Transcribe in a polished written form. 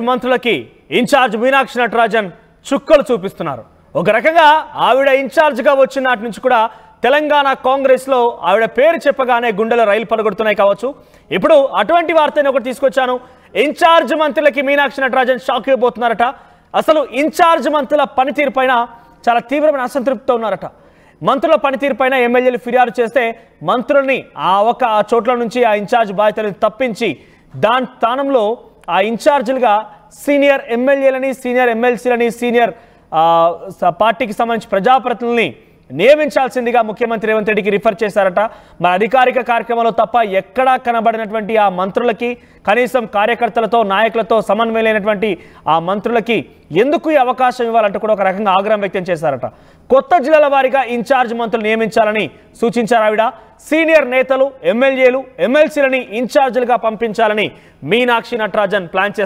మంత్రులకి incharge Meenakshi Natarajan చుక్కలు చూపిస్తున్నారు. ఒక రకంగా ఆవిడ ఇన్ఛార్జ్గా వచ్చిన నాటి నుంచి కూడా తెలంగాణ కాంగ్రెస్లో ఆవిడ పేరు చెప్పగానే గుండెలో రైలు పడగొడుతున్నాయి కావచ్చు. ఇప్పుడు అటువంటి వార్తని ఒకటి తీసుకొచ్చాను. ఇన్ఛార్జ్ మంత్రులకి మీనాక్షి నటరాజన్ షాక్ ఇవ్వబోతున్నారట. అసలు ఇన్ఛార్జ్ మంత్రుల పనితీరు పైన చాలా తీవ్రమైన అసంతృప్తితో ఉన్నారట. మంత్రుల పనితీరు పైన ఎమ్మెల్యేలు ఫిర్యాదు చేస్తే మంత్రుల్ని ఆ చోట్ల నుంచి ఆ ఇన్ఛార్జ్ బాధ్యతలను తప్పించి దాని స్థానంలో ఆ ఇన్ఛార్జీలుగా సీనియర్ ఎమ్మెల్యేలని, సీనియర్ ఎమ్మెల్సీలని, సీనియర్ పార్టీకి సంబంధించి ప్రజాప్రతినిధుల్ని నియమించాల్సిందిగా ముఖ్యమంత్రి రేవంత్ రెడ్డికి రిఫర్ చేశారట. మరి అధికారిక కార్యక్రమంలో తప్ప ఎక్కడా కనబడినటువంటి ఆ మంత్రులకి, కనీసం కార్యకర్తలతో నాయకులతో సమన్వయం లేనటువంటి ఆ మంత్రులకి ఎందుకు ఈ అవకాశం ఇవ్వాలంటూ కూడా ఒక రకంగా ఆగ్రహం వ్యక్తం చేశారట. కొత్త జిల్లాల వారీగా ఇన్ఛార్జ్ మంత్రులు నియమించాలని సూచించారు ఆవిడ. సీనియర్ నేతలు, ఎమ్మెల్యేలు, ఎమ్మెల్సీలని ఇన్ఛార్జీలుగా పంపించాలని మీనాక్షి నటరాజన్ ప్లాన్ చేస్తారు.